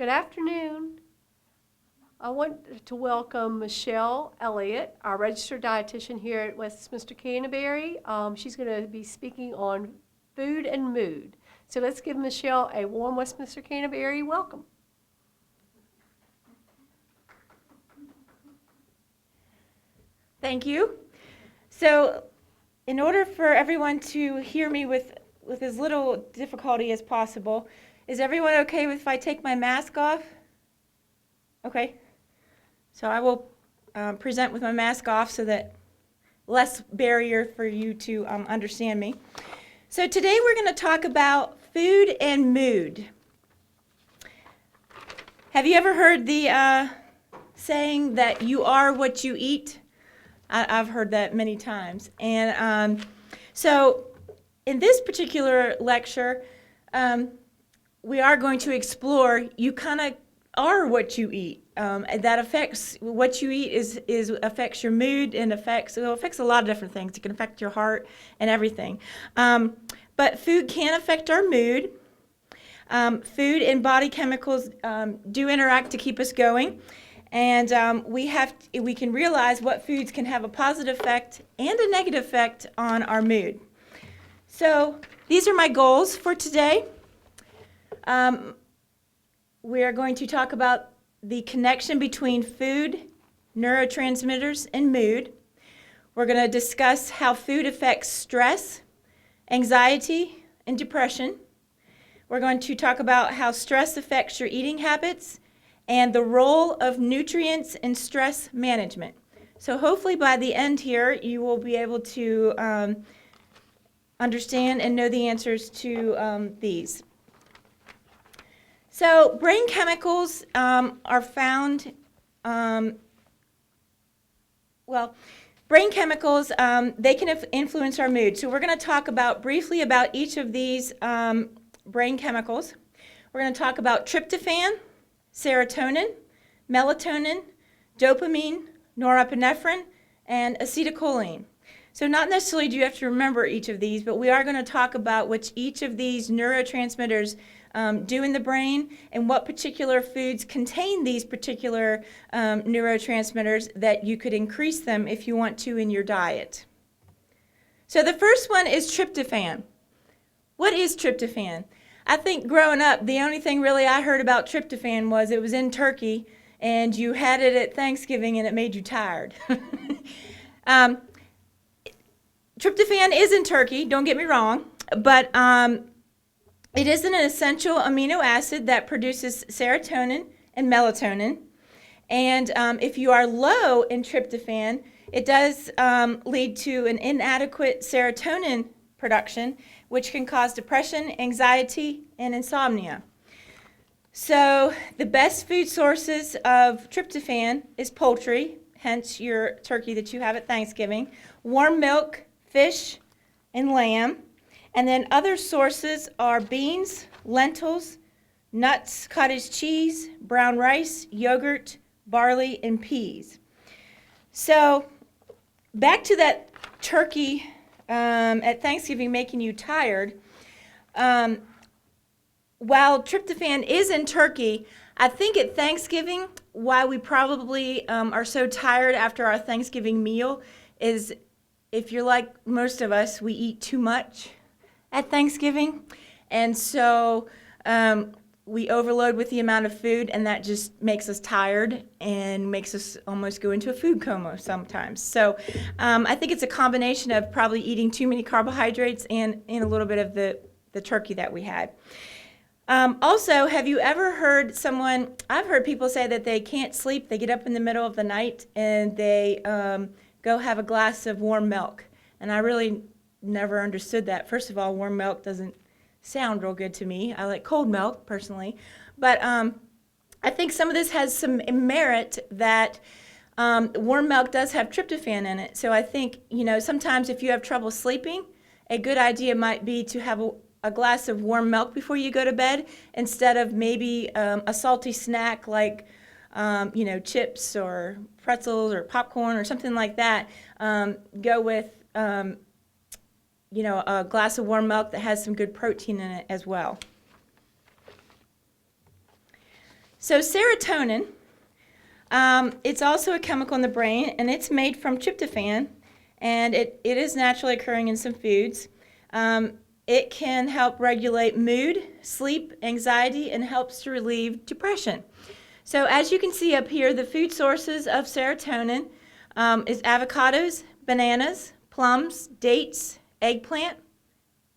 Good afternoon. I want to welcome Michelle Elliott, our registered dietitian here at Westminster Canterbury. She's going to be speaking on food and mood. So let's give Michelle a warm Westminster Canterbury welcome. Thank you. So, in order for everyone to hear me with as little difficulty as possible, is everyone okay if I take my mask off? Okay. So I will present with my mask off so that less barrier for you to understand me. So today we're going to talk about food and mood. Have you ever heard the saying that you are what you eat? I've heard that many times. And so in this particular lecture, we are going to explore you kind of are what you eat. That affects what you eat affects your mood and affects a lot of different things. It can affect your heart and everything. But food can affect our mood. Food and body chemicals do interact to keep us going. And we can realize what foods can have a positive effect and a negative effect on our mood. So these are my goals for today. We are going to talk about the connection between food, neurotransmitters, and mood. We're going to discuss how food affects stress, anxiety, and depression. We're going to talk about how stress affects your eating habits and the role of nutrients in stress management. So hopefully by the end here, you will be able to understand and know the answers to these. So brain chemicals are found, brain chemicals, they can influence our mood. So we're going to talk briefly about each of these brain chemicals. We're going to talk about tryptophan, serotonin, melatonin, dopamine, norepinephrine, and acetylcholine. So not necessarily do you have to remember each of these, but we are going to talk about what each of these neurotransmitters do in the brain and what particular foods contain these particular neurotransmitters that you could increase them if you want to in your diet. So the first one is tryptophan. What is tryptophan? I think growing up, the only thing really I heard about tryptophan was it was in turkey and you had it at Thanksgiving and it made you tired. Tryptophan is in turkey, don't get me wrong, but it is an essential amino acid that produces serotonin and melatonin. And if you are low in tryptophan, it does lead to an inadequate serotonin production, which can cause depression, anxiety, and insomnia. So the best food sources of tryptophan is poultry, hence your turkey that you have at Thanksgiving, warm milk, fish, and lamb. And then other sources are beans, lentils, nuts, cottage cheese, brown rice, yogurt, barley, and peas. So back to that turkey at Thanksgiving making you tired. While tryptophan is in turkey, I think at Thanksgiving, why we probably are so tired after our Thanksgiving meal is if you're like most of us, we eat too much at Thanksgiving, and so we overload with the amount of food, and that just makes us tired and makes us almost go into a food coma sometimes. So I think it's a combination of probably eating too many carbohydrates and a little bit of the turkey that we had. Also, have you ever heard I've heard people say that they can't sleep, they get up in the middle of the night and they go have a glass of warm milk, and I really never understood that. First of all, warm milk doesn't sound real good to me. I like cold milk personally, but I think some of this has some merit that warm milk does have tryptophan in it. So I think, sometimes if you have trouble sleeping, a good idea might be to have a glass of warm milk before you go to bed instead of maybe a salty snack like chips or pretzels or popcorn or something like that. Go with a glass of warm milk that has some good protein in it as well. So serotonin, it's also a chemical in the brain, and it's made from tryptophan, and it is naturally occurring in some foods. It can help regulate mood, sleep, anxiety, and helps to relieve depression. So as you can see up here, the food sources of serotonin is avocados, bananas, plums, dates, eggplant,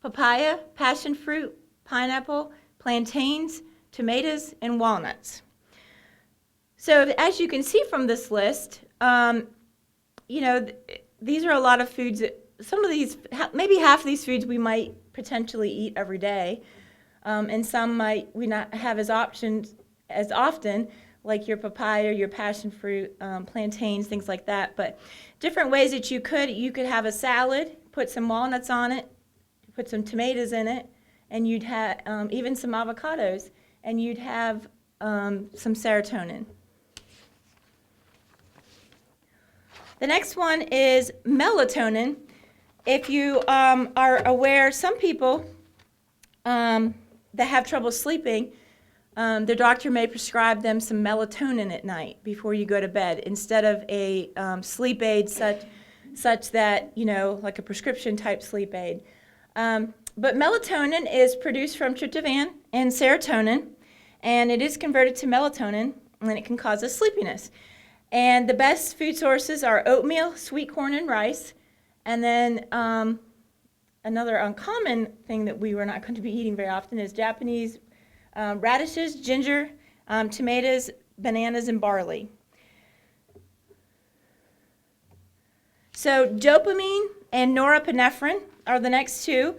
papaya, passion fruit, pineapple, plantains, tomatoes, and walnuts. So as you can see from this list, these are a lot of foods that some of these, maybe half of these foods we might potentially eat every day, and some might we not have as options as often, like your papaya, your passion fruit, plantains, things like that. But different ways that you could have a salad, put some walnuts on it, put some tomatoes in it, and you'd have even some avocados, and you'd have some serotonin. The next one is melatonin. If you are aware, some people that have trouble sleeping, their doctor may prescribe them some melatonin at night before you go to bed instead of a sleep aid such that, like a prescription type sleep aid. But melatonin is produced from tryptophan and serotonin, and it is converted to melatonin, and it can cause us sleepiness. And the best food sources are oatmeal, sweet corn, and rice. And then another uncommon thing that we were not going to be eating very often is Japanese radishes, ginger, tomatoes, bananas, and barley. So dopamine and norepinephrine are the next two,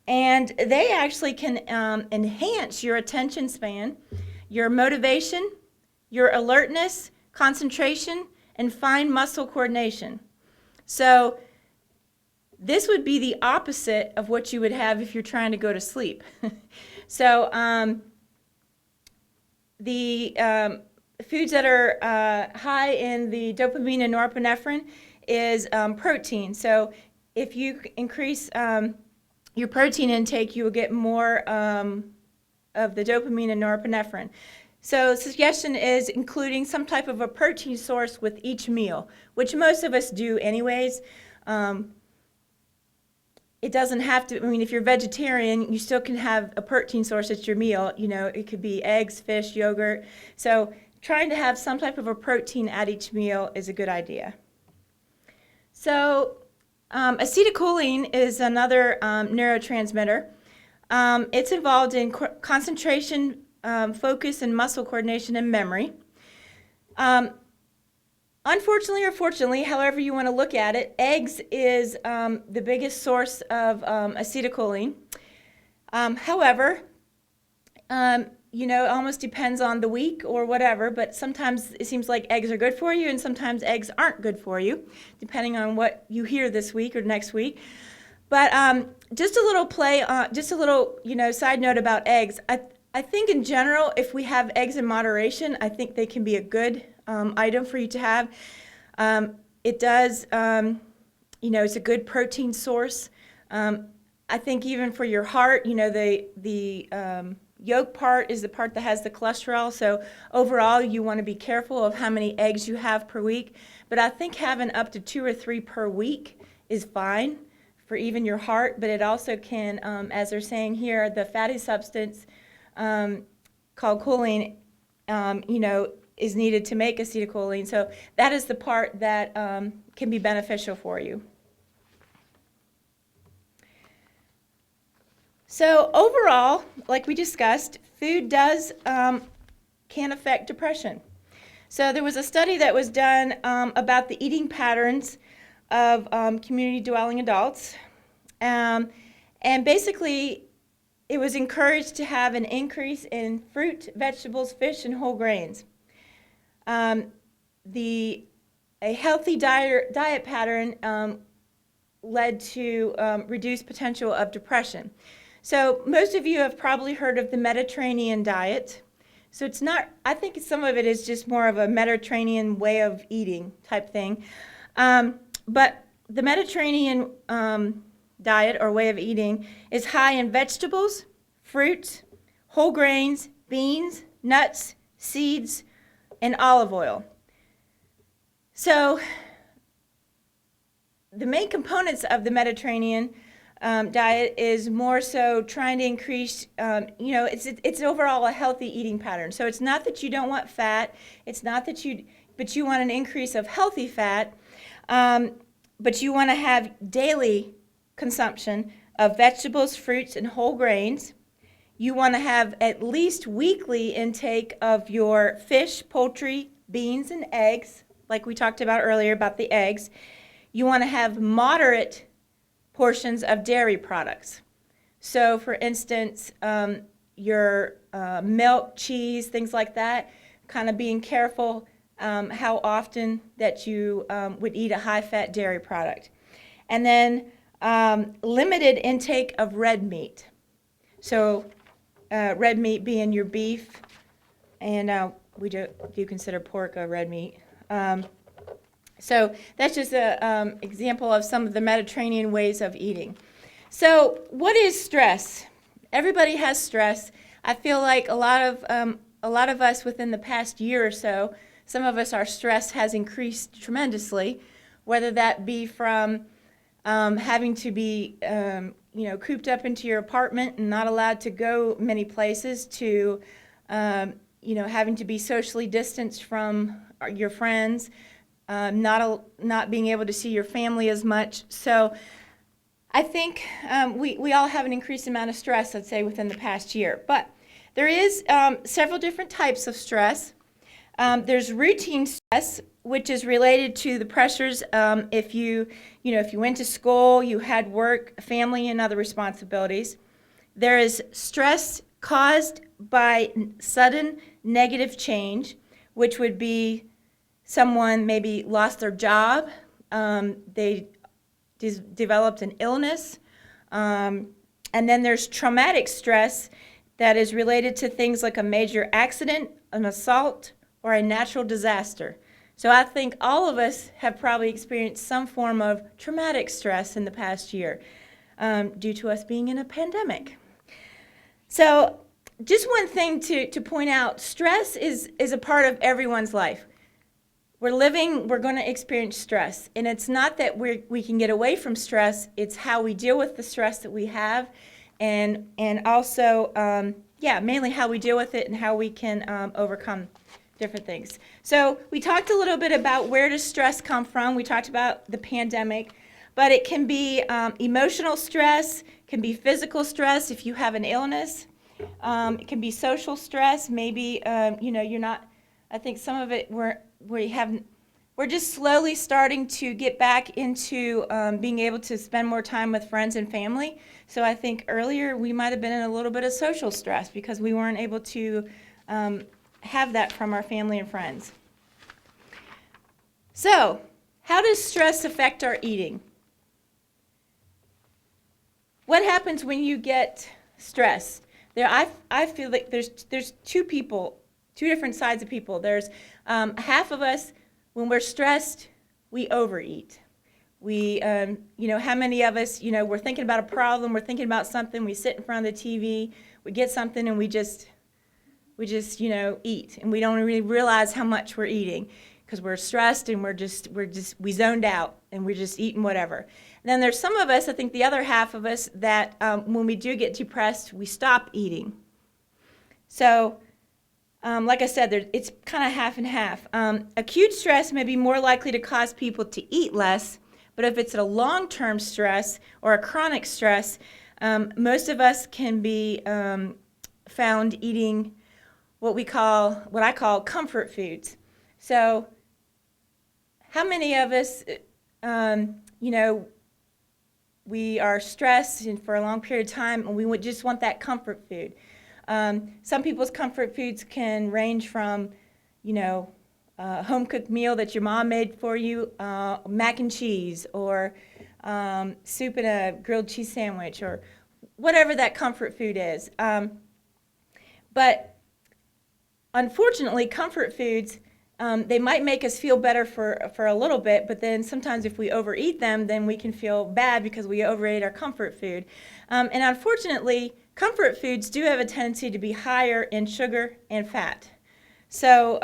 and they actually can enhance your attention span, your motivation, your alertness, concentration, and fine muscle coordination. So this would be the opposite of what you would have if you're trying to go to sleep. So the foods that are high in the dopamine and norepinephrine is protein. So if you increase your protein intake, you will get more of the dopamine and norepinephrine. So the suggestion is including some type of a protein source with each meal, which most of us do anyways. It doesn't have to, if you're vegetarian, you still can have a protein source at your meal. It could be eggs, fish, yogurt. So trying to have some type of a protein at each meal is a good idea. So acetylcholine is another neurotransmitter. It's involved in concentration, focus, and muscle coordination and memory. Unfortunately or fortunately, however you want to look at it, eggs is the biggest source of acetylcholine. However, it almost depends on the week or whatever, but sometimes it seems like eggs are good for you and sometimes eggs aren't good for you, depending on what you hear this week or next week. But just a little side note about eggs. I think in general, if we have eggs in moderation, I think they can be a good item for you to have. It does, it's a good protein source. I think even for your heart, the yolk part is the part that has the cholesterol. So overall, you want to be careful of how many eggs you have per week. But I think having up to 2 or 3 per week is fine for even your heart. But it also can, as they're saying here, the fatty substance called choline, is needed to make acetylcholine. So that is the part that can be beneficial for you. So overall, like we discussed, food can affect depression. So there was a study that was done about the eating patterns of community dwelling adults. And basically, it was encouraged to have an increase in fruit, vegetables, fish, and whole grains. A healthy diet pattern led to reduced potential of depression. So most of you have probably heard of the Mediterranean diet. So it's not, I think some of it is just more of a Mediterranean way of eating type thing. But the Mediterranean diet or way of eating is high in vegetables, fruits, whole grains, beans, nuts, seeds, and olive oil. So the main components of the Mediterranean diet is more so trying to increase, it's overall a healthy eating pattern. So it's not that you don't want fat, it's not that but you want an increase of healthy fat, but you want to have daily consumption of vegetables, fruits, and whole grains. You want to have at least weekly intake of your fish, poultry, beans, and eggs, like we talked about earlier about the eggs. You want to have moderate portions of dairy products. So, for instance, your milk, cheese, things like that, kind of being careful how often that you would eat a high-fat dairy product. And then limited intake of red meat. So red meat being your beef, and we do consider pork a red meat. So that's just an example of some of the Mediterranean ways of eating. So what is stress? Everybody has stress. I feel like a lot of us within the past year or so, some of us, our stress has increased tremendously, whether that be from having to be cooped up into your apartment and not allowed to go many places, to having to be socially distanced from your friends, not being able to see your family as much. So I think we all have an increased amount of stress, I'd say, within the past year. But there is several different types of stress. There's routine stress, which is related to the pressures if you went to school, you had work, family, and other responsibilities. There is stress caused by sudden negative change, which would be someone maybe lost their job, they developed an illness, and then there's traumatic stress that is related to things like a major accident, an assault, or a natural disaster. So I think all of us have probably experienced some form of traumatic stress in the past year due to us being in a pandemic. So just one thing to point out, stress is a part of everyone's life. We're going to experience stress. And it's not that we can get away from stress, it's how we deal with the stress that we have, and also, mainly how we deal with it and how we can overcome different things. So we talked a little bit about where does stress come from. We talked about the pandemic, but it can be emotional stress, can be physical stress if you have an illness. It can be social stress. Maybe you're not. I think some of it we're just slowly starting to get back into being able to spend more time with friends and family. So I think earlier we might have been in a little bit of social stress because we weren't able to have that from our family and friends. So, how does stress affect our eating? What happens when you get stressed? I feel like there's two different sides of people. There's half of us, when we're stressed, we overeat. We, how many of us, we're thinking about a problem, we're thinking about something, we sit in front of the TV, we get something, and we just eat, and we don't really realize how much we're eating because we're stressed and we zoned out and we're just eating whatever. And then there's some of us, I think the other half of us, that when we do get depressed, we stop eating. So, like I said, it's kind of half and half. Acute stress may be more likely to cause people to eat less, but if it's a long-term stress or a chronic stress, most of us can be found eating what I call comfort foods. So how many of us, we are stressed and for a long period of time and we would just want that comfort food. Some people's comfort foods can range from, a home-cooked meal that your mom made for you, mac and cheese, or soup and a grilled cheese sandwich, or whatever that comfort food is. But unfortunately, comfort foods, they might make us feel better for a little bit, but then sometimes if we overeat them, then we can feel bad because we overate our comfort food. And unfortunately, comfort foods do have a tendency to be higher in sugar and fat. So,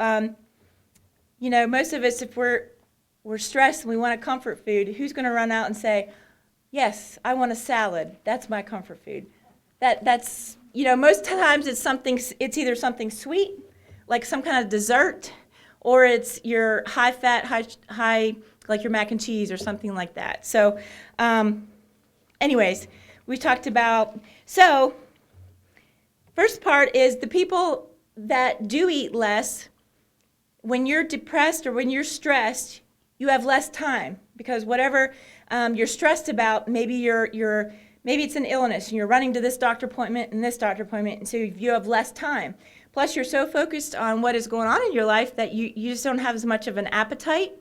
most of us, if we're stressed and we want a comfort food, who's going to run out and say, yes, I want a salad. That's my comfort food. That's most times it's either something sweet, like some kind of dessert, or it's your high fat, high like your mac and cheese or something like that. So, anyways, we talked about, so first part is the people that do eat less, when you're depressed or when you're stressed, you have less time because whatever you're stressed about, maybe maybe it's an illness and you're running to this doctor appointment and this doctor appointment, and so you have less time. Plus, you're so focused on what is going on in your life that you just don't have as much of an appetite.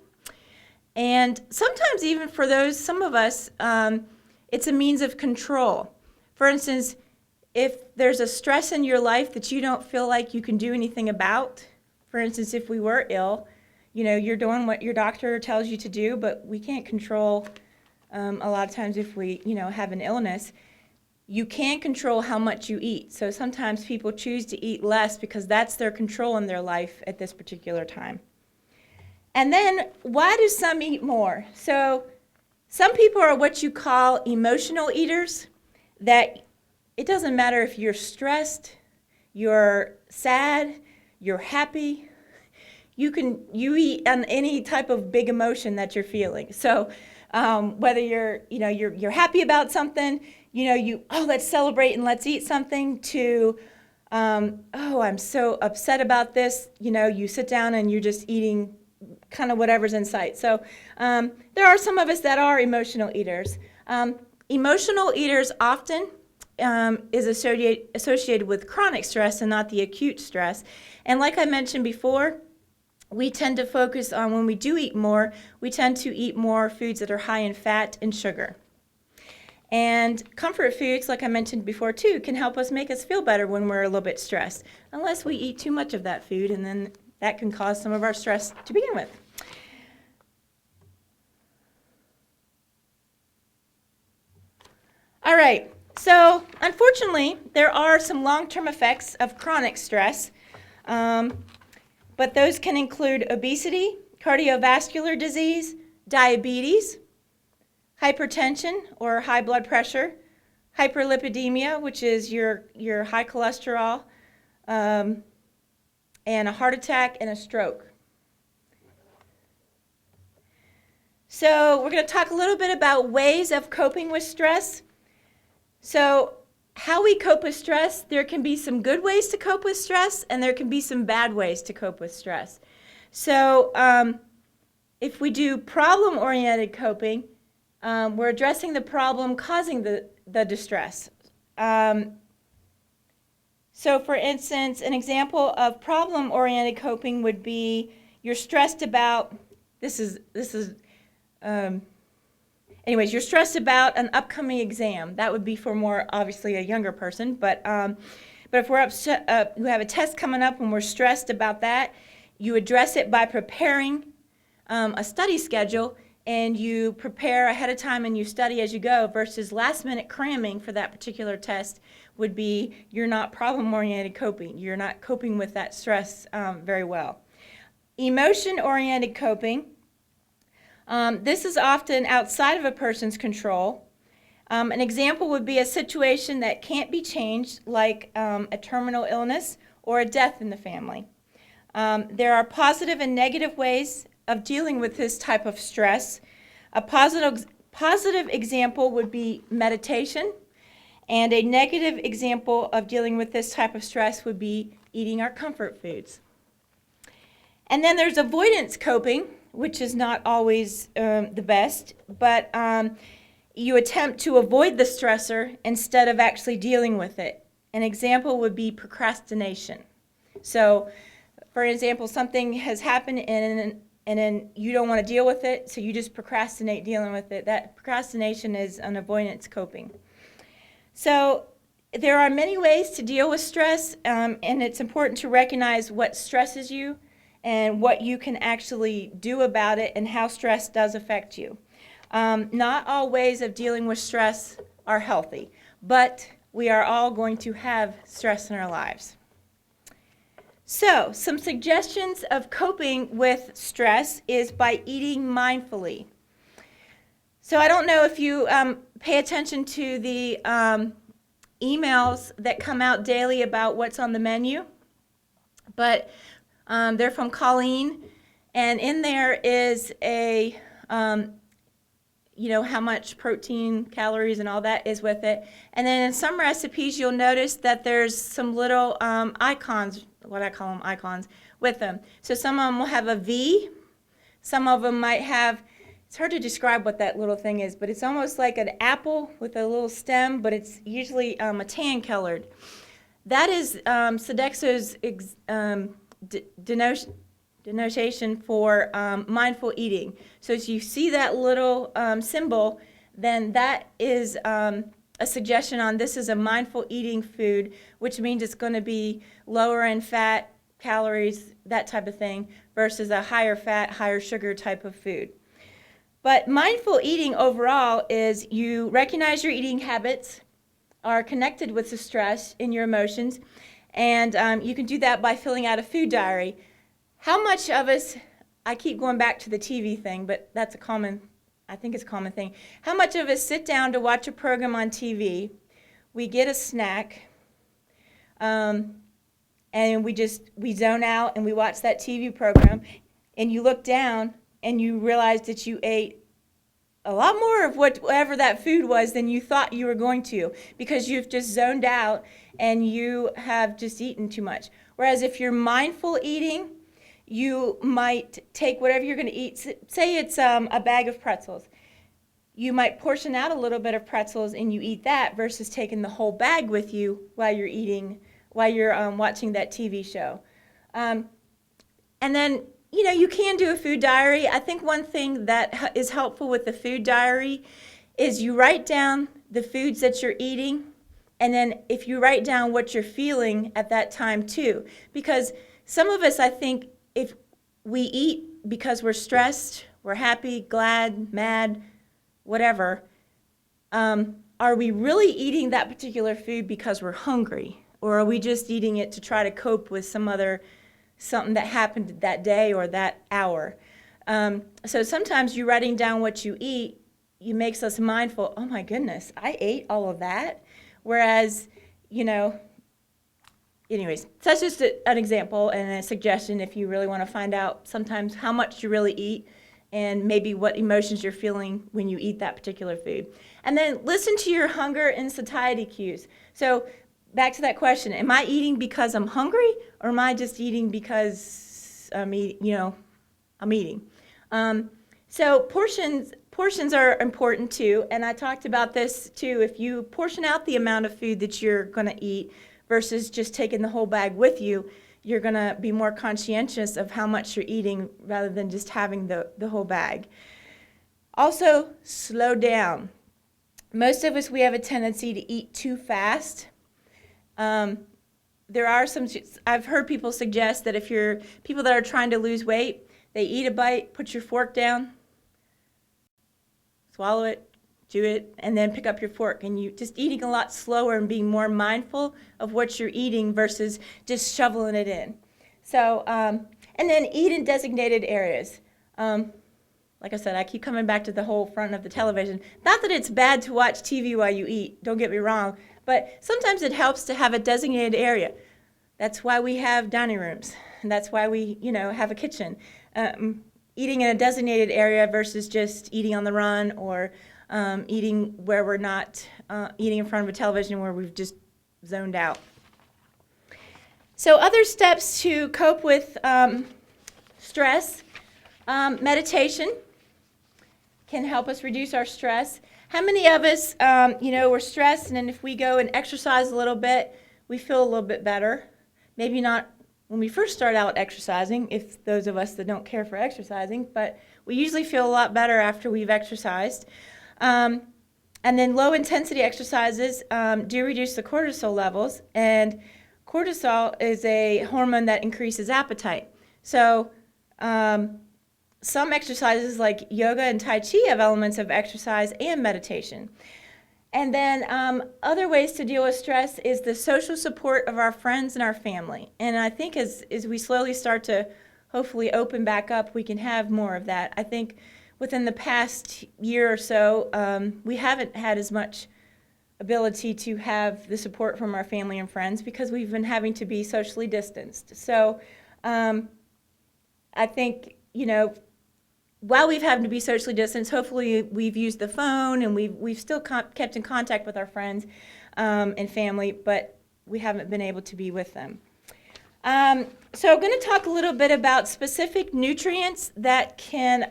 And sometimes even for some of us, it's a means of control. For instance, if there's a stress in your life that you don't feel like you can do anything about, for instance, if we were ill, you're doing what your doctor tells you to do, but we can't control a lot of times if we, have an illness. You can't control how much you eat. So sometimes people choose to eat less because that's their control in their life at this particular time. And then, why do some eat more? So some people are what you call emotional eaters, that it doesn't matter if you're stressed, you're sad, you're happy, you eat on any type of big emotion that you're feeling. So whether you're happy about something, let's celebrate and let's eat something, to I'm so upset about this, you sit down and you're just eating kind of whatever's in sight. So there are some of us that are emotional eaters. Emotional eaters often is associated with chronic stress and not the acute stress. And like I mentioned before, we tend to focus on, when we do eat more, we tend to eat more foods that are high in fat and sugar. And comfort foods, like I mentioned before too, can help make us feel better when we're a little bit stressed, unless we eat too much of that food, and then that can cause some of our stress to begin with. All right, so unfortunately, there are some long-term effects of chronic stress, but those can include obesity, cardiovascular disease, diabetes, hypertension or high blood pressure, hyperlipidemia, which is your high cholesterol, and a heart attack and a stroke. So we're going to talk a little bit about ways of coping with stress. So how we cope with stress, there can be some good ways to cope with stress, and there can be some bad ways to cope with stress. So if we do problem-oriented coping, we're addressing the problem causing the distress. So for instance, an example of problem-oriented coping would be you're stressed about, you're stressed about an upcoming exam. That would be for more, obviously, a younger person. But if we're upset, we have a test coming up and we're stressed about that, you address it by preparing a study schedule, and you prepare ahead of time and you study as you go, versus last-minute cramming for that particular test would be you're not problem-oriented coping. You're not coping with that stress very well. Emotion-oriented coping. This is often outside of a person's control. An example would be a situation that can't be changed, like a terminal illness or a death in the family. There are positive and negative ways of dealing with this type of stress. A positive example would be meditation, and a negative example of dealing with this type of stress would be eating our comfort foods. And then there's avoidance coping, which is not always the best, but you attempt to avoid the stressor instead of actually dealing with it. An example would be procrastination. So, for example, something has happened and then you don't want to deal with it, so you just procrastinate dealing with it. That procrastination is an avoidance coping. So there are many ways to deal with stress, and it's important to recognize what stresses you and what you can actually do about it and how stress does affect you. Not all ways of dealing with stress are healthy, but we are all going to have stress in our lives. So, some suggestions of coping with stress is by eating mindfully. So, I don't know if you pay attention to the emails that come out daily about what's on the menu, but they're from Colleen, and in there is a how much protein, calories, and all that is with it. And then in some recipes, you'll notice that there's some little icons, what I call them icons, with them. So some of them will have a V. Some of them might have, it's hard to describe what that little thing is, but it's almost like an apple with a little stem, but it's usually a tan colored. That is Sodexo's denotation for mindful eating. So as you see that little symbol, then that is a suggestion on this is a mindful eating food, which means it's going to be lower in fat, calories, that type of thing, versus a higher fat, higher sugar type of food. But mindful eating overall is you recognize your eating habits are connected with the stress in your emotions, and you can do that by filling out a food diary. How much of us, I keep going back to the TV thing, but that's I think it's a common thing. How much of us sit down to watch a program on TV, we get a snack, and we zone out and we watch that TV program, and you look down and you realize that you ate a lot more of whatever that food was than you thought you were going to, because you've just zoned out and you have just eaten too much. Whereas if you're mindful eating, you might take whatever you're going to eat. Say it's a bag of pretzels. You might portion out a little bit of pretzels and you eat that versus taking the whole bag with you while you're watching that TV show. And then, you can do a food diary. I think one thing that is helpful with the food diary is you write down the foods that you're eating, and then if you write down what you're feeling at that time too. Because some of us, I think, if we eat because we're stressed, we're happy, glad, mad, whatever, are we really eating that particular food because we're hungry? Or are we just eating it to try to cope with something that happened that day or that hour? So sometimes you writing down what you eat, it makes us mindful, oh my goodness, I ate all of that. Whereas, anyways, so that's just an example and a suggestion if you really want to find out sometimes how much you really eat and maybe what emotions you're feeling when you eat that particular food. And then listen to your hunger and satiety cues. So back to that question, am I eating because I'm hungry, or am I just eating because I'm eating? So portions are important too, and I talked about this too. If you portion out the amount of food that you're going to eat versus just taking the whole bag with you, you're going to be more conscientious of how much you're eating rather than just having the whole bag. Also, slow down. Most of us, we have a tendency to eat too fast. There are I've heard people suggest that if you're people that are trying to lose weight, they eat a bite, put your fork down, swallow it, chew it, and then pick up your fork. And you just eating a lot slower and being more mindful of what you're eating versus just shoveling it in. So, and then eat in designated areas. Like I said, I keep coming back to the whole front of the television. Not that it's bad to watch TV while you eat, don't get me wrong, but sometimes it helps to have a designated area. That's why we have dining rooms, and that's why we, have a kitchen. Eating in a designated area versus just eating on the run or eating where we're not eating in front of a television where we've just zoned out. So other steps to cope with stress, meditation can help us reduce our stress. How many of us, we're stressed, and then if we go and exercise a little bit, we feel a little bit better? Maybe not when we first start out exercising, if those of us that don't care for exercising, but we usually feel a lot better after we've exercised. And then low-intensity exercises do reduce the cortisol levels, and cortisol is a hormone that increases appetite. So some exercises like yoga and Tai Chi have elements of exercise and meditation. And then other ways to deal with stress is the social support of our friends and our family. And I think as we slowly start to hopefully open back up, we can have more of that. I think within the past year or so, we haven't had as much ability to have the support from our family and friends because we've been having to be socially distanced. So I think, while we've had to be socially distanced, hopefully we've used the phone and we've still kept in contact with our friends and family, but we haven't been able to be with them. So I'm going to talk a little bit about specific nutrients that can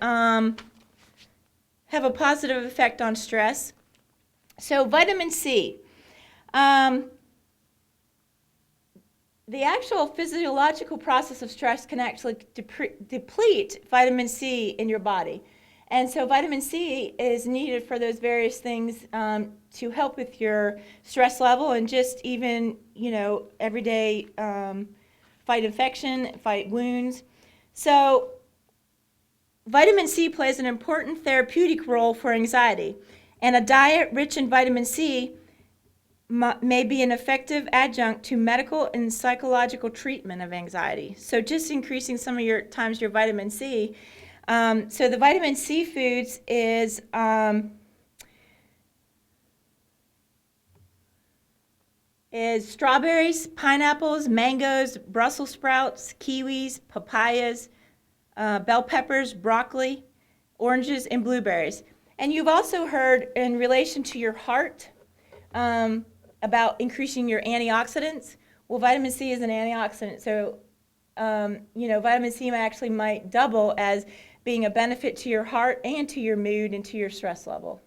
have a positive effect on stress. So vitamin C. The actual physiological process of stress can actually deplete vitamin C in your body. And so vitamin C is needed for those various things to help with your stress level and just even, everyday fight infection, fight wounds. So vitamin C plays an important therapeutic role for anxiety. And a diet rich in vitamin C may be an effective adjunct to medical and psychological treatment of anxiety. So just increasing some of your vitamin C. So the vitamin C foods is strawberries, pineapples, mangoes, Brussels sprouts, kiwis, papayas, bell peppers, broccoli, oranges, and blueberries. And you've also heard in relation to your heart about increasing your antioxidants. Well, vitamin C is an antioxidant, so vitamin C might double as being a benefit to your heart and to your mood and to your stress level.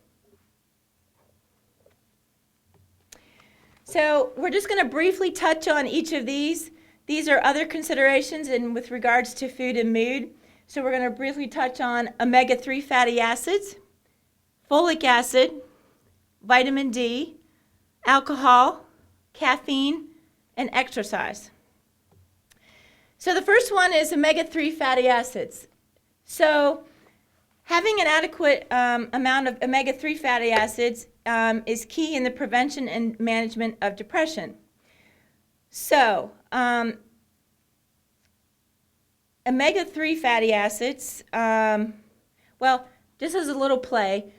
So we're just going to briefly touch on each of these. These are other considerations with regards to food and mood. So we're going to briefly touch on omega-3 fatty acids, folic acid, vitamin D, alcohol, caffeine, and exercise. So the first one is omega-3 fatty acids. So having an adequate amount of omega-3 fatty acids is key in the prevention and management of depression. So omega-3 fatty acids, just as a little play,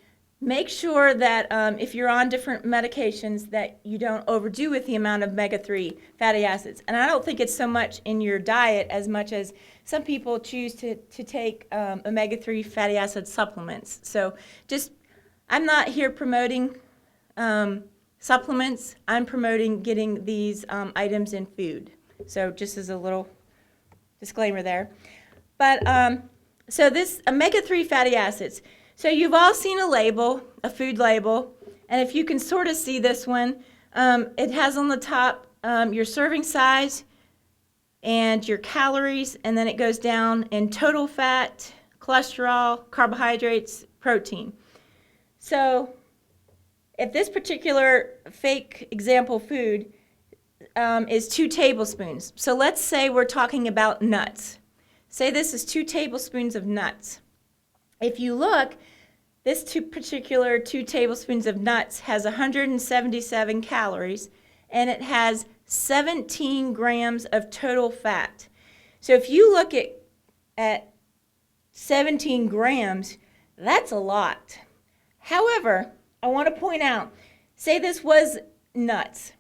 make sure that if you're on different medications that you don't overdo with the amount of omega-3 fatty acids. And I don't think it's so much in your diet as much as some people choose to take omega-3 fatty acid supplements. So I'm not here promoting supplements. I'm promoting getting these items in food. So just as a little disclaimer there. But so this omega-3 fatty acids. So you've all seen a label, a food label, and if you can sort of see this one, it has on the top your serving size and your calories, and then it goes down in total fat, cholesterol, carbohydrates, protein. So if this particular fake example food is 2 tablespoons, so let's say we're talking about nuts. Say this is 2 tablespoons of nuts. If you look, this particular 2 tablespoons of nuts has 177 calories, and it has 17 grams of total fat. So if you look at 17 grams, that's a lot. However, I want to point out, say this was nuts.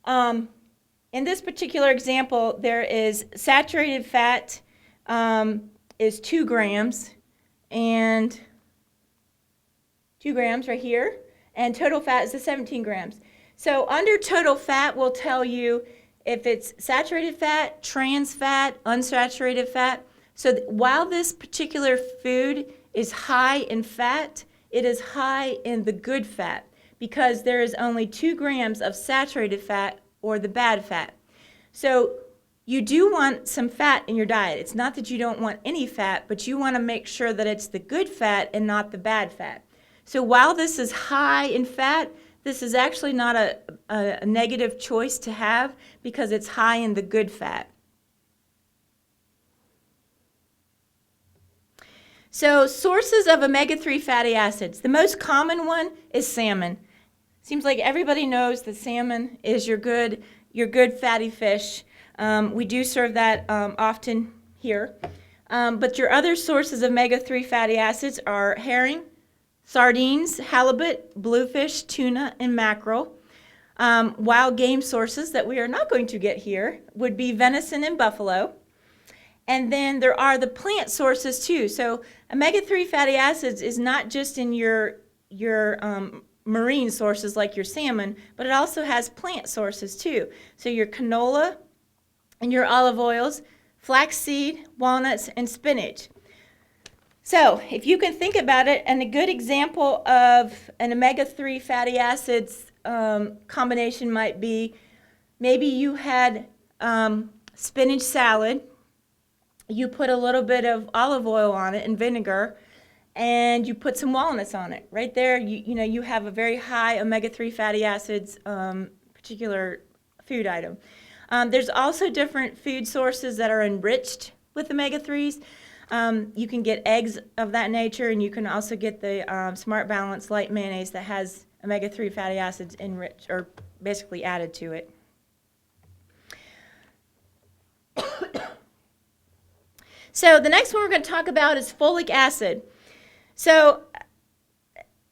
In this particular example, there is saturated fat is 2 grams, and 2 grams right here, and total fat is the 17 grams. So under total fat will tell you if it's saturated fat, trans fat, unsaturated fat. So while this particular food is high in fat, it is high in the good fat because there is only 2 grams of saturated fat or the bad fat. So you do want some fat in your diet. It's not that you don't want any fat, but you want to make sure that it's the good fat and not the bad fat. So while this is high in fat, this is actually not a negative choice to have because it's high in the good fat. So sources of omega-3 fatty acids. The most common one is salmon. Seems like everybody knows that salmon is your good fatty fish. We do serve that often here. But your other sources of omega-3 fatty acids are herring, sardines, halibut, bluefish, tuna, and mackerel. Wild game sources that we are not going to get here would be venison and buffalo. And then there are the plant sources too. So omega-3 fatty acids is not just in your marine sources like your salmon, but it also has plant sources too. So your canola and your olive oils, flaxseed, walnuts, and spinach. So if you can think about it, and a good example of an omega-3 fatty acids combination might be, maybe you had spinach salad, you put a little bit of olive oil on it and vinegar, and you put some walnuts on it. Right there, you have a very high omega-3 fatty acids particular food item. There's also different food sources that are enriched with omega-3s. You can get eggs of that nature, and you can also get the Smart Balance light mayonnaise that has omega-3 fatty acids enriched or basically added to it. So the next one we're going to talk about is folic acid. So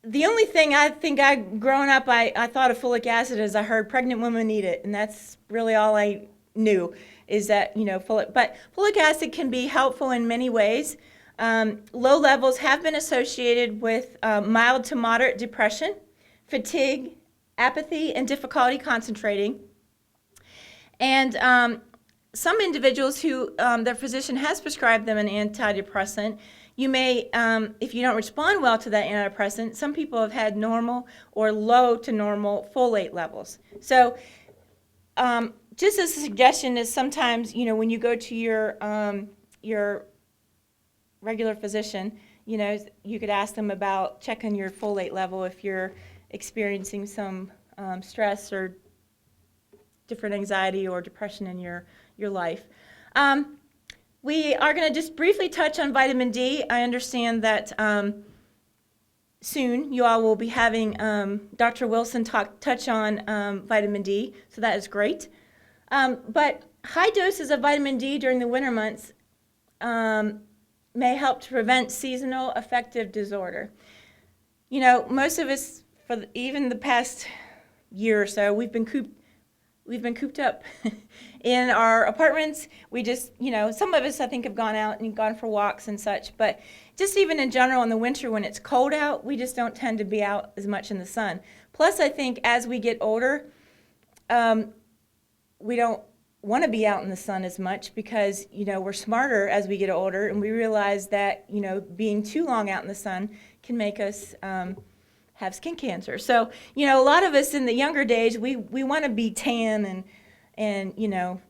the only thing I think growing up, I thought of folic acid as I heard pregnant women need it, and that's really all I knew is that, folic acid can be helpful in many ways. Low levels have been associated with mild to moderate depression, fatigue, apathy, and difficulty concentrating. And some individuals who their physician has prescribed them an antidepressant, you may, if you don't respond well to that antidepressant, some people have had normal or low to normal folate levels. So just as a suggestion is sometimes, when you go to your regular physician, you could ask them about checking your folate level if you're experiencing some stress or different anxiety or depression in your life. We are going to just briefly touch on vitamin D. I understand that soon you all will be having Dr. Wilson touch on vitamin D, so that is great. But high doses of vitamin D during the winter months may help to prevent seasonal affective disorder. Most of us, for even the past year or so, we've been cooped up in our apartments. We just, some of us I think have gone out and gone for walks and such, but just even in general in the winter when it's cold out, we just don't tend to be out as much in the sun. Plus I think as we get older, we don't want to be out in the sun as much because, we're smarter as we get older, and we realize that, being too long out in the sun can make us have skin cancer. So, a lot of us in the younger days, we want to be tan and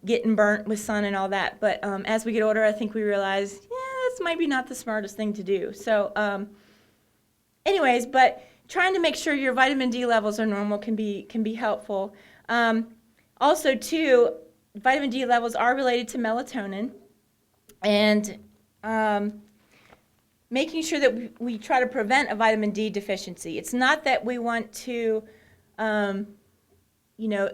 getting burnt with sun and all that. But as we get older, I think we realize, this might be not the smartest thing to do. So anyways, but trying to make sure your vitamin D levels are normal can be helpful. Also, too, vitamin D levels are related to melatonin, and making sure that we try to prevent a vitamin D deficiency. It's not that we want to,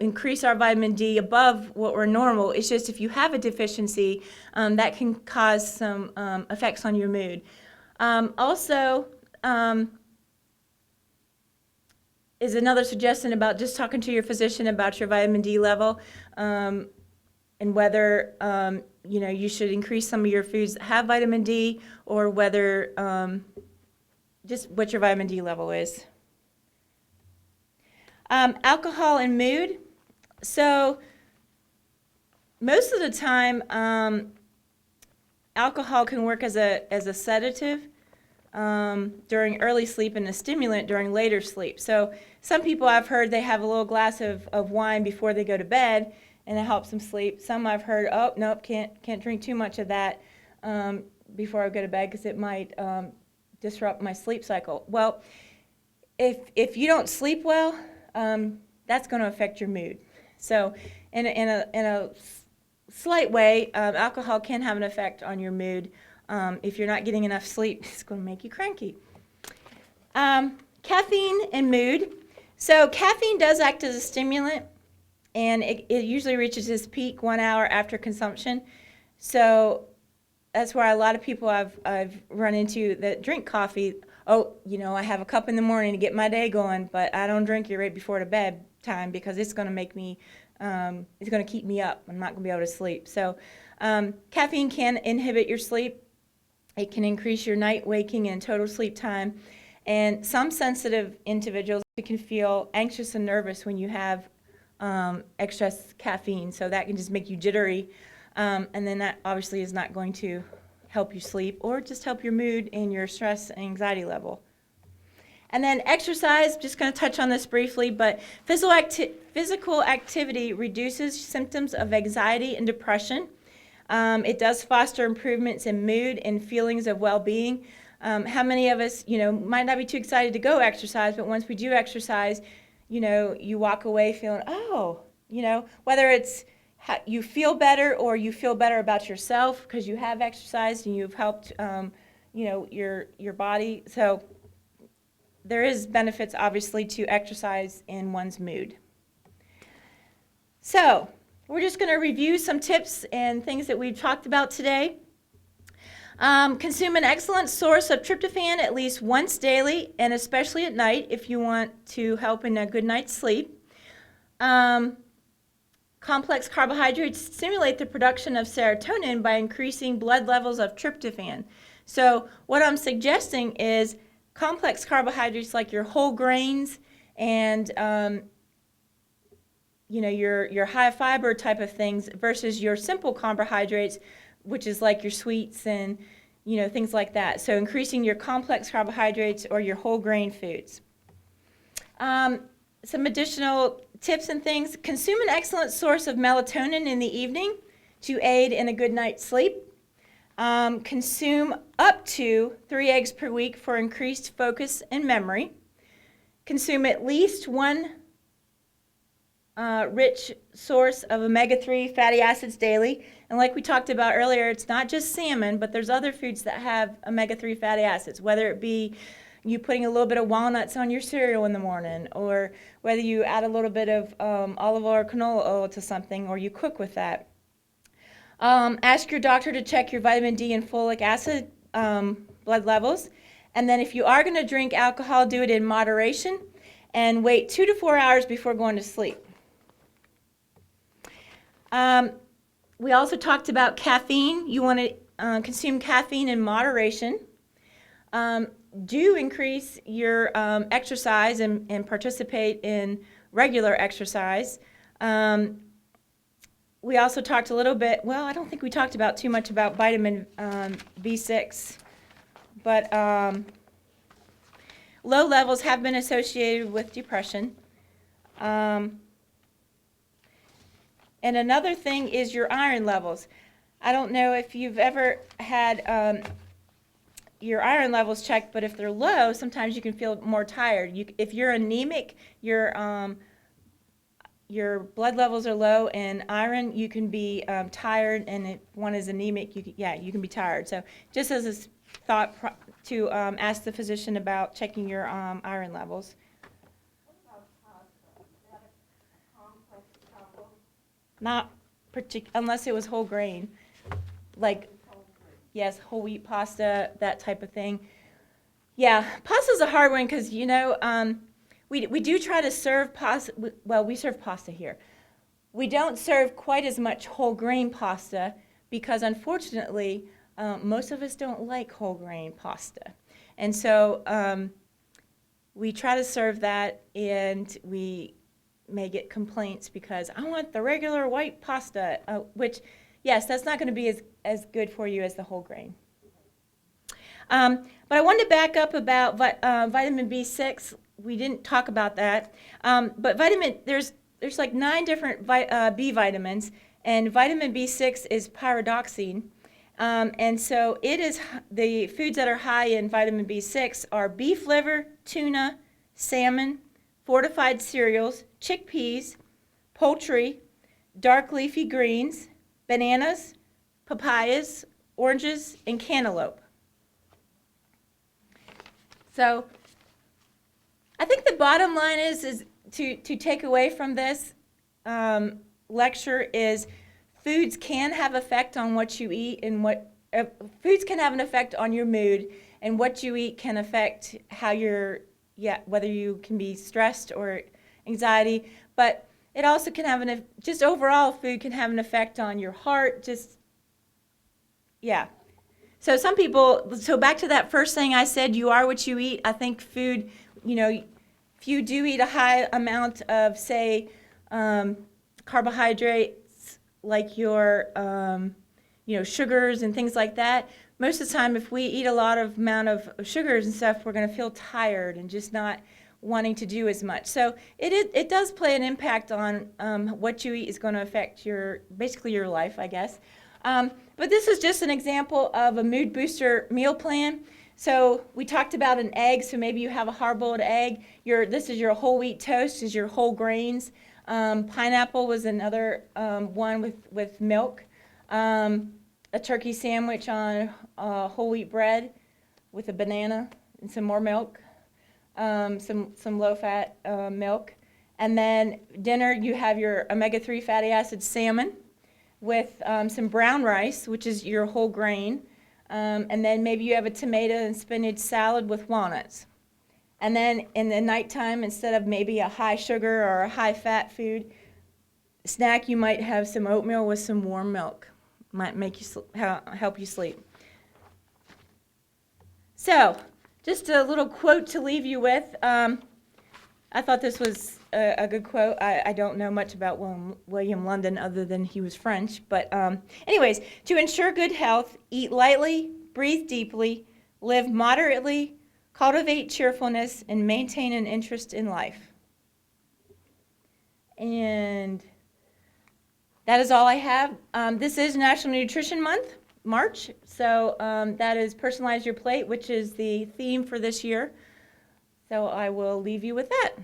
increase our vitamin D above what we're normal. It's just if you have a deficiency, that can cause some effects on your mood. Also, is another suggestion about just talking to your physician about your vitamin D level, and whether you should increase some of your foods that have vitamin D, or whether just what your vitamin D level is. Alcohol and mood. So most of the time, alcohol can work as a sedative during early sleep and a stimulant during later sleep. So some people I've heard they have a little glass of wine before they go to bed, and it helps them sleep. Some I've heard, oh, nope, can't drink too much of that before I go to bed because it might disrupt my sleep cycle. Well, if you don't sleep well, that's going to affect your mood. So in a slight way, alcohol can have an effect on your mood. If you're not getting enough sleep, it's going to make you cranky. Caffeine and mood. So caffeine does act as a stimulant, and it usually reaches its peak 1 hour after consumption. So that's why a lot of people I've run into that drink coffee. Oh, I have a cup in the morning to get my day going, but I don't drink it right before the bedtime because it's going to make me, it's going to keep me up. I'm not going to be able to sleep. So caffeine can inhibit your sleep. It can increase your night waking and total sleep time. And some sensitive individuals can feel anxious and nervous when you have excess caffeine. So that can just make you jittery. And then that obviously is not going to help you sleep or just help your mood and your stress and anxiety level. And then exercise, just going to touch on this briefly, but physical activity reduces symptoms of anxiety and depression. It does foster improvements in mood and feelings of well-being. How many of us, might not be too excited to go exercise, but once we do exercise, you walk away feeling, whether it's you feel better or you feel better about yourself because you have exercised and you've helped, your body. So there is benefits, obviously, to exercise in one's mood. So we're just going to review some tips and things that we've talked about today. Consume an excellent source of tryptophan at least once daily, and especially at night if you want to help in a good night's sleep. Complex carbohydrates stimulate the production of serotonin by increasing blood levels of tryptophan. So what I'm suggesting is complex carbohydrates like your whole grains and your high fiber type of things versus your simple carbohydrates, which is like your sweets and things like that. So increasing your complex carbohydrates or your whole grain foods. Some additional tips and things. Consume an excellent source of melatonin in the evening to aid in a good night's sleep. Consume up to 3 eggs per week for increased focus and memory. Consume at least one rich source of omega-3 fatty acids daily. And like we talked about earlier, it's not just salmon, but there's other foods that have omega-3 fatty acids, whether it be you putting a little bit of walnuts on your cereal in the morning, or whether you add a little bit of olive oil or canola oil to something, or you cook with that. Ask your doctor to check your vitamin D and folic acid blood levels. And then if you are going to drink alcohol, do it in moderation and wait 2 to 4 hours before going to sleep. We also talked about caffeine. You want to consume caffeine in moderation. Do increase your exercise and participate in regular exercise. We also talked a little bit, I don't think we talked about too much about vitamin B6, but low levels have been associated with depression. And another thing is your iron levels. I don't know if you've ever had your iron levels checked, but if they're low, sometimes you can feel more tired. If you're anemic, your blood levels are low, and iron, you can be tired, and if one is anemic, you can be tired. So just as a thought to ask the physician about checking your iron levels. Not unless it was whole grain, like, yes, whole wheat pasta, that type of thing. Yeah, pasta's a hard one because, we do try to serve pasta. Well, we serve pasta here. We don't serve quite as much whole grain pasta because, unfortunately, most of us don't like whole grain pasta. And so we try to serve that, and we may get complaints because I want the regular white pasta, which, yes, that's not going to be as good for you as the whole grain. But I wanted to back up about vitamin B6. We didn't talk about that. But there's like 9 different B vitamins, and vitamin B6 is pyridoxine. And so it is the foods that are high in vitamin B6 are beef liver, tuna, salmon, fortified cereals, chickpeas, poultry, dark leafy greens, bananas, papayas, oranges, and cantaloupe. So I think the bottom line is to take away from this lecture is foods can have effect on what you eat, and foods can have an effect on your mood, and what you eat can affect how whether you can be stressed or anxiety, but it also can have just overall food can have an effect on your heart, So some people, so back to that first thing I said, you are what you eat. I think food, if you do eat a high amount of, say, carbohydrates, like your, sugars and things like that, most of the time if we eat a lot of amount of sugars and stuff, we're going to feel tired and just not wanting to do as much. So it does play an impact on what you eat is going to affect basically your life, I guess. But this is just an example of a mood booster meal plan. So we talked about an egg, so maybe you have a hard-boiled egg. This is your whole wheat toast, is your whole grains. Pineapple was another one with milk. A turkey sandwich on whole wheat bread with a banana and some more milk. Some low-fat milk. And then dinner, you have your omega-3 fatty acid salmon with some brown rice, which is your whole grain. And then maybe you have a tomato and spinach salad with walnuts. And then in the nighttime, instead of maybe a high sugar or a high fat food snack, you might have some oatmeal with some warm milk. Might make you help you sleep. So, just a little quote to leave you with. I thought this was a good quote. I don't know much about William London other than he was French. But anyways, to ensure good health, eat lightly, breathe deeply, live moderately, cultivate cheerfulness, and maintain an interest in life. And that is all I have. This is National Nutrition Month, March. So that is Personalize Your Plate, which is the theme for this year. So I will leave you with that.